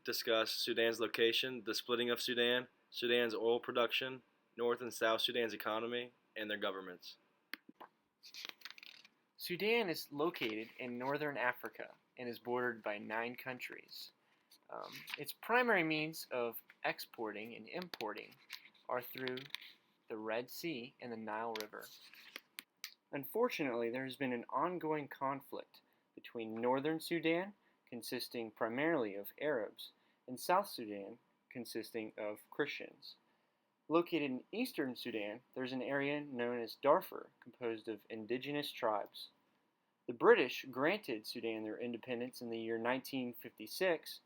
discuss Sudan's location, the splitting of Sudan, Sudan's oil production, North and South Sudan's economy, and their governments. Sudan is located in northern Africa and is bordered by 9 countries. Its primary means of exporting and importing are through the Red Sea and the Nile River. Unfortunately, there has been an ongoing conflict between northern Sudan, consisting primarily of Arabs, and South Sudan, consisting of Christians. Located in eastern Sudan, there's an area known as Darfur, composed of indigenous tribes. The British granted Sudan their independence in the year 1956,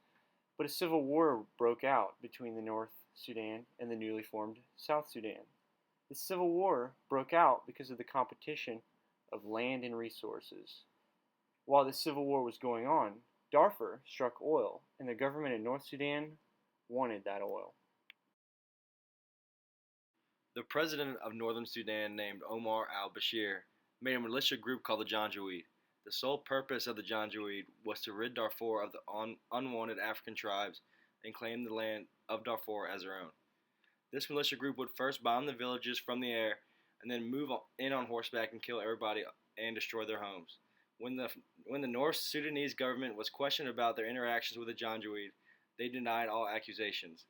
but a civil war broke out between the North Sudan and the newly formed South Sudan. The civil war broke out because of the competition of land and resources. While the civil war was going on, Darfur struck oil, and the government in North Sudan wanted that oil. The president of northern Sudan, named Omar al-Bashir, made a militia group called the Janjaweed. The sole purpose of the Janjaweed was to rid Darfur of the unwanted African tribes and claim the land of Darfur as their own. This militia group would first bomb the villages from the air and then move in on horseback and kill everybody and destroy their homes. When the North Sudanese government was questioned about their interactions with the Janjaweed, they denied all accusations.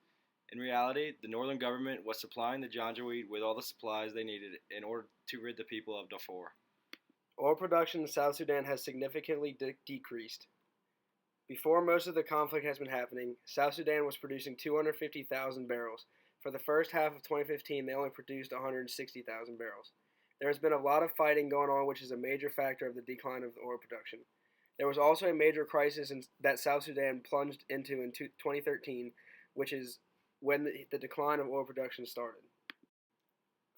In reality, the northern government was supplying the Janjaweed with all the supplies they needed in order to rid the people of Darfur. Oil production in South Sudan has significantly decreased. Before most of the conflict has been happening, South Sudan was producing 250,000 barrels. For the first half of 2015, they only produced 160,000 barrels. There has been a lot of fighting going on, which is a major factor of the decline of the oil production. There was also a major crisis that South Sudan plunged into in 2013, which is when the decline of oil production started.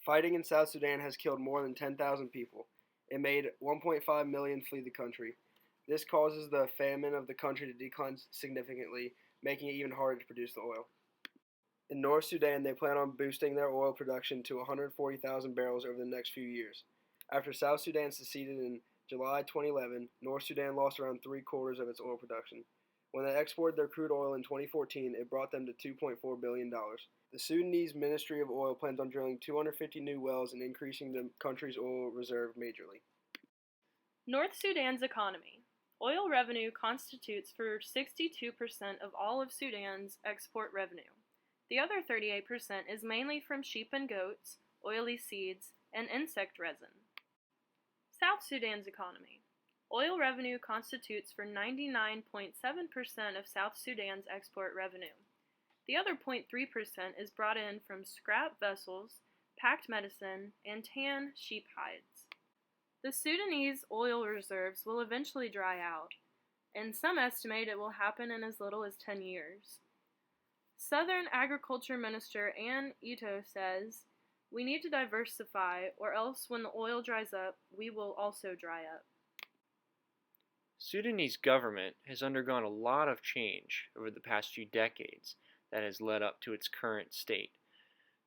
Fighting in South Sudan has killed more than 10,000 people. It made 1.5 million flee the country. This causes the famine of the country to decline significantly, making it even harder to produce the oil. In North Sudan, they plan on boosting their oil production to 140,000 barrels over the next few years. After South Sudan seceded in July 2011, North Sudan lost around 3/4 of its oil production. When they exported their crude oil in 2014, it brought them to $2.4 billion. The Sudanese Ministry of Oil plans on drilling 250 new wells and increasing the country's oil reserve majorly. North Sudan's economy. Oil revenue constitutes for 62% of all of Sudan's export revenue. The other 38% is mainly from sheep and goats, oily seeds, and insect resin. South Sudan's economy. Oil revenue constitutes for 99.7% of South Sudan's export revenue. The other 0.3% is brought in from scrap vessels, packed medicine, and tan sheep hides. The Sudanese oil reserves will eventually dry out, and some estimate it will happen in as little as 10 years. Southern Agriculture Minister Ann Ito says, "We need to diversify, or else when the oil dries up, we will also dry up." Sudanese government has undergone a lot of change over the past few decades that has led up to its current state.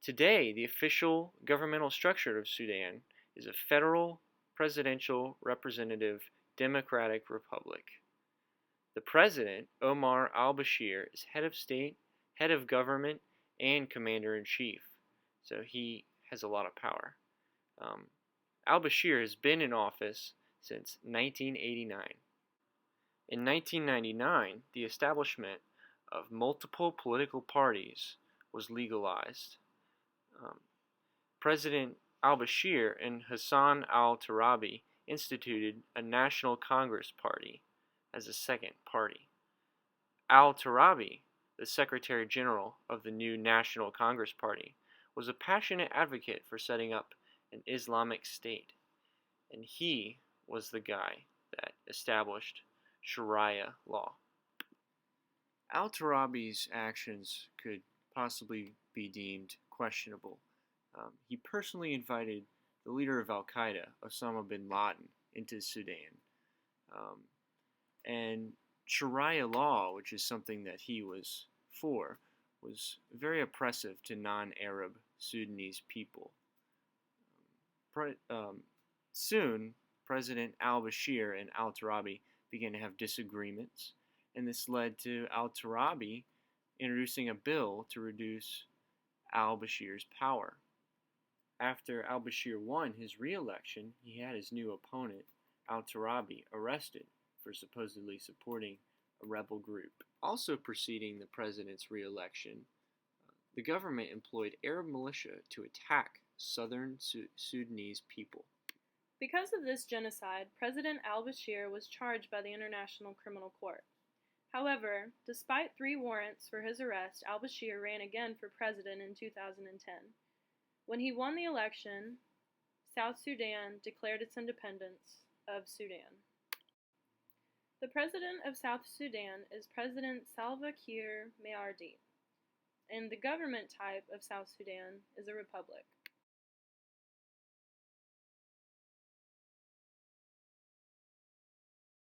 Today, the official governmental structure of Sudan is a federal, presidential, representative, democratic republic. The president, Omar al-Bashir, is head of state, head of government, and commander-in-chief, so he has a lot of power. Al-Bashir has been in office since 1989. In 1999, the establishment of multiple political parties was legalized. President al-Bashir and Hassan al-Turabi instituted a National Congress Party as a second party. Al-Turabi, the Secretary General of the new National Congress Party, was a passionate advocate for setting up an Islamic state, and he was the guy that established Sharia law. Al-Turabi's actions could possibly be deemed questionable. He personally invited the leader of Al-Qaeda, Osama bin Laden, into Sudan. And Sharia law, which is something that he was for, was very oppressive to non-Arab Sudanese people. Soon, President al-Bashir and al-Turabi began to have disagreements, and this led to al-Turabi introducing a bill to reduce al-Bashir's power. After al-Bashir won his re-election, he had his new opponent, al-Turabi, arrested for supposedly supporting a rebel group. Also preceding the president's re-election, the government employed Arab militia to attack southern Sudanese people. Because of this genocide, President al-Bashir was charged by the International Criminal Court. However, despite 3 warrants for his arrest, al-Bashir ran again for president in 2010. When he won the election, South Sudan declared its independence of Sudan. The president of South Sudan is President Salva Kiir Mayardit, and the government type of South Sudan is a republic.